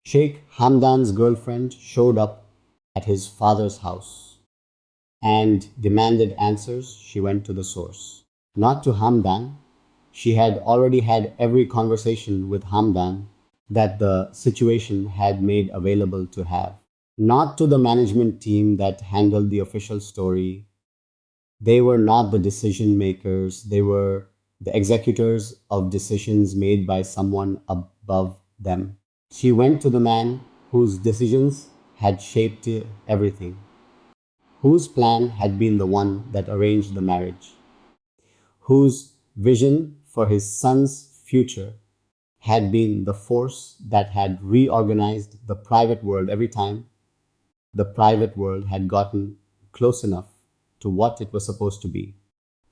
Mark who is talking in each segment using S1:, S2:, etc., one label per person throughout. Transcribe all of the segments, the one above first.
S1: Sheikh Hamdan's girlfriend showed up at his father's house and demanded answers. She went to the source. Not to Hamdan. She had already had every conversation with Hamdan that the situation had made available to have. Not to the management team that handled the official story. They were not the decision makers, they were the executors of decisions made by someone above them. She went to the man whose decisions had shaped everything, whose plan had been the one that arranged the marriage, whose vision for his son's future had been the force that had reorganized the private world every time the private world had gotten close enough to what it was supposed to be,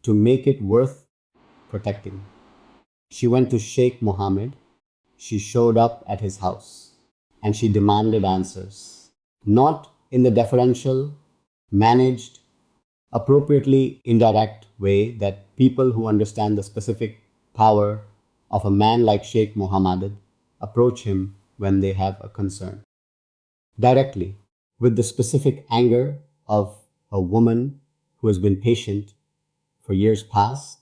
S1: to make it worth protecting. She went to Sheikh Mohammed. She showed up at his house and she demanded answers, not in the deferential, managed, appropriately indirect way that people who understand the specific power of a man like Sheikh Mohammed approach him when they have a concern. Directly, with the specific anger of a woman who has been patient for years past,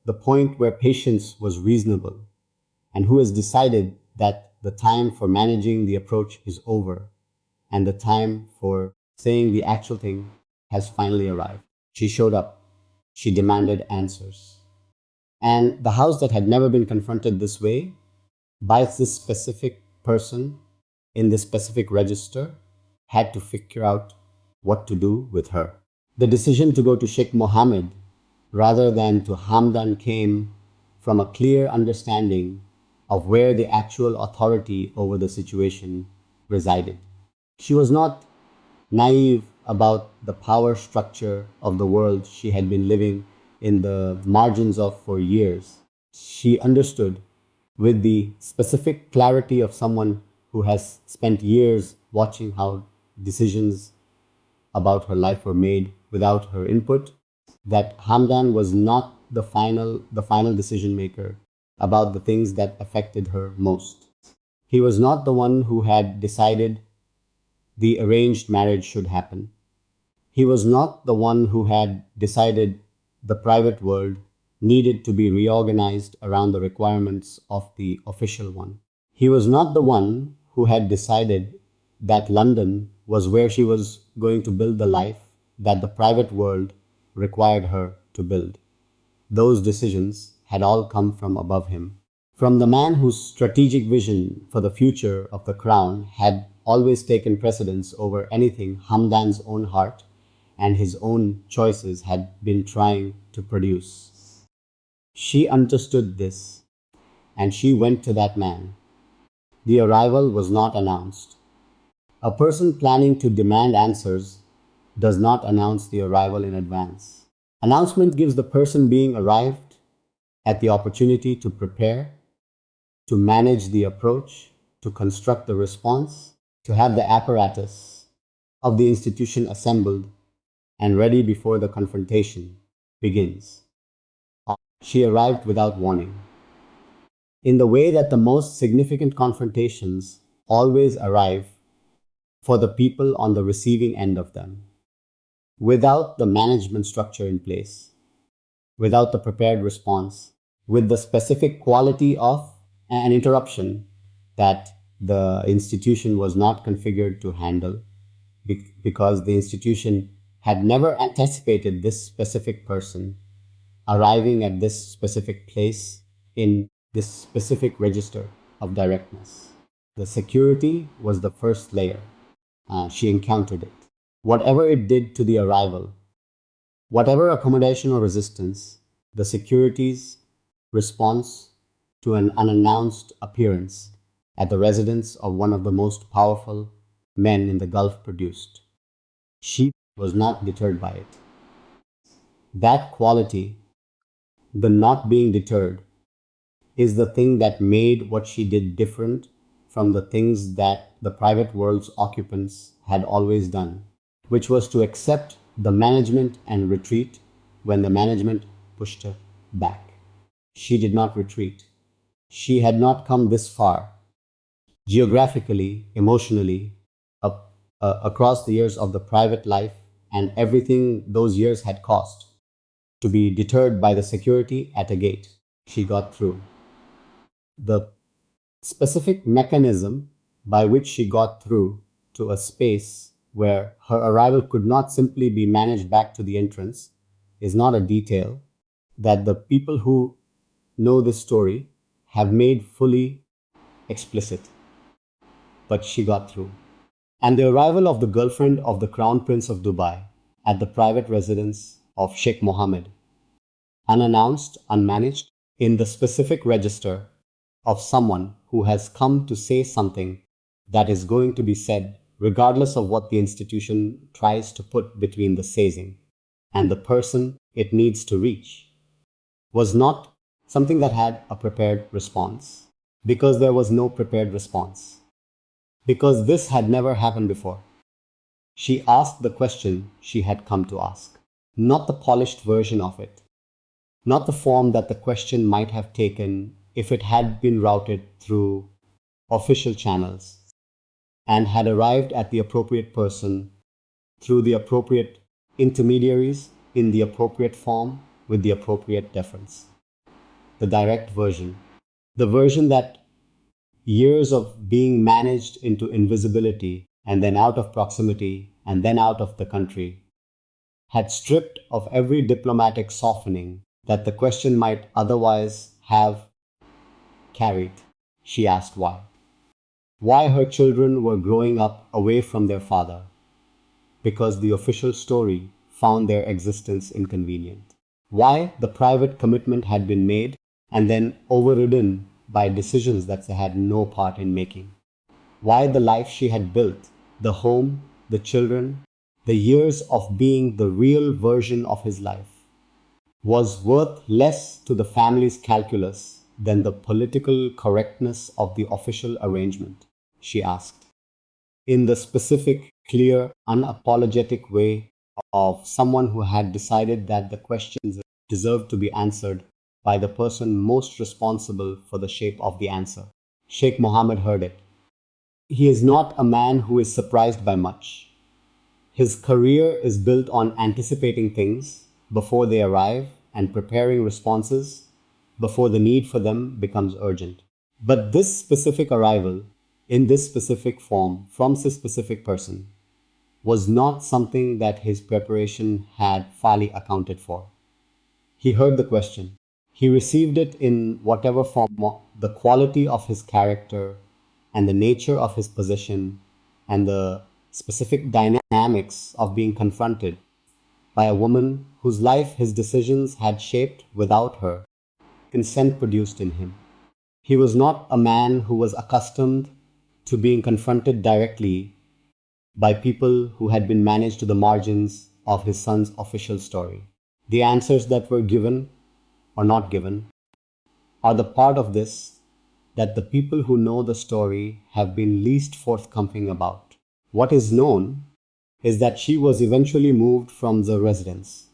S1: the point where patience was reasonable, and who has decided that the time for managing the approach is over and the time for saying the actual thing has finally arrived. She showed up. She demanded answers. And the house that had never been confronted this way by this specific person in this specific register had to figure out what to do with her. The decision to go to Sheikh Mohammed rather than to Hamdan came from a clear understanding of where the actual authority over the situation resided. She was not naive about the power structure of the world she had been living in the margins of for years. She understood with the specific clarity of someone who has spent years watching how decisions about her life were made without her input, that Hamdan was not the final decision maker about the things that affected her most. He was not the one who had decided the arranged marriage should happen. He was not the one who had decided the private world needed to be reorganized around the requirements of the official one. He was not the one who had decided that London was where she was going to build the life that the private world required her to build. Those decisions had all come from above him, from the man whose strategic vision for the future of the crown had always taken precedence over anything Hamdan's own heart and his own choices had been trying to produce. She understood this, and she went to that man. The arrival was not announced. A person planning to demand answers does not announce the arrival in advance. Announcement gives the person being arrived at the opportunity to prepare, to manage the approach, to construct the response, to have the apparatus of the institution assembled and ready before the confrontation begins. She arrived without warning, in the way that the most significant confrontations always arrive for the people on the receiving end of them, without the management structure in place, without the prepared response, with the specific quality of an interruption that the institution was not configured to handle because the institution had never anticipated this specific person arriving at this specific place in this specific register of directness. The security was the first layer. She encountered it. Whatever it did to the arrival, whatever accommodation or resistance, the security's response to an unannounced appearance at the residence of one of the most powerful men in the Gulf produced. She was not deterred by it. That quality, the not being deterred, is the thing that made what she did different from the things that the private world's occupants had always done, which was to accept the management and retreat when the management pushed her back. She did not retreat. She had not come this far geographically, emotionally, up, across the years of the private life and everything those years had cost to be deterred by the security at a gate. She got through. The specific mechanism by which she got through to a space where her arrival could not simply be managed back to the entrance is not a detail that the people who know this story have made fully explicit, but she got through. And the arrival of the girlfriend of the Crown Prince of Dubai at the private residence of Sheikh Mohammed, unannounced, unmanaged, in the specific register of someone who has come to say something that is going to be said, regardless of what the institution tries to put between the saying and the person it needs to reach, was not something that had a prepared response, because there was no prepared response, because this had never happened before. She asked the question she had come to ask, not the polished version of it, not the form that the question might have taken if it had been routed through official channels and had arrived at the appropriate person through the appropriate intermediaries in the appropriate form with the appropriate deference. The direct version, the version that years of being managed into invisibility and then out of proximity and then out of the country had stripped of every diplomatic softening that the question might otherwise have carried. She asked why. Why her children were growing up away from their father, because the official story found their existence inconvenient. Why the private commitment had been made and then overridden by decisions that they had no part in making. Why the life she had built, the home, the children, the years of being the real version of his life, was worth less to the family's calculus than the political correctness of the official arrangement, she asked, in the specific, clear, unapologetic way of someone who had decided that the questions deserved to be answered by the person most responsible for the shape of the answer. Sheikh Mohammed heard it. He is not a man who is surprised by much. His career is built on anticipating things before they arrive and preparing responses before the need for them becomes urgent. But this specific arrival, in this specific form, from this specific person, was not something that his preparation had fully accounted for. He heard the question. He received it in whatever form the quality of his character and the nature of his position and the specific dynamics of being confronted by a woman whose life his decisions had shaped without her consent produced in him. He was not a man who was accustomed to being confronted directly by people who had been managed to the margins of his son's official story. The answers that were given or not given are the part of this that the people who know the story have been least forthcoming about. What is known is that she was eventually moved from the residence,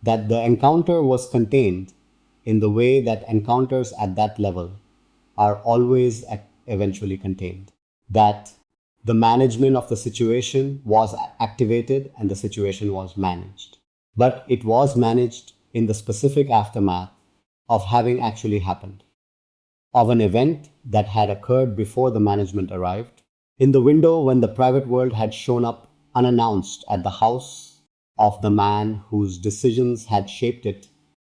S1: that the encounter was contained in the way that encounters at that level are always eventually contained, that the management of the situation was activated and the situation was managed. But it was managed in the specific aftermath of having actually happened, of an event that had occurred before the management arrived, in the window when the private world had shown up unannounced at the house of the man whose decisions had shaped it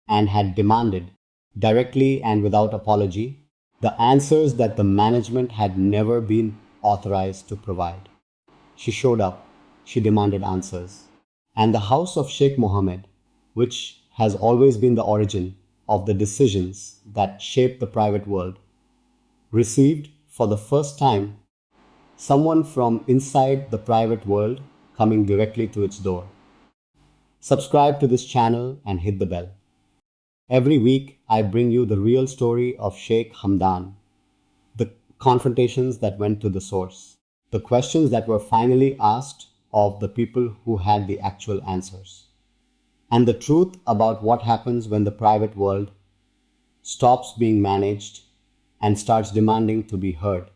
S1: and had demanded, directly and without apology, the answers that the management had never been authorized to provide. She showed up, she demanded answers. And the house of Sheikh Mohammed, which has always been the origin of the decisions that shape the private world, received for the first time someone from inside the private world coming directly to its door. Subscribe to this channel and hit the bell. Every week, I bring you the real story of Sheikh Hamdan, the confrontations that went to the source, the questions that were finally asked of the people who had the actual answers, and the truth about what happens when the private world stops being managed and starts demanding to be heard.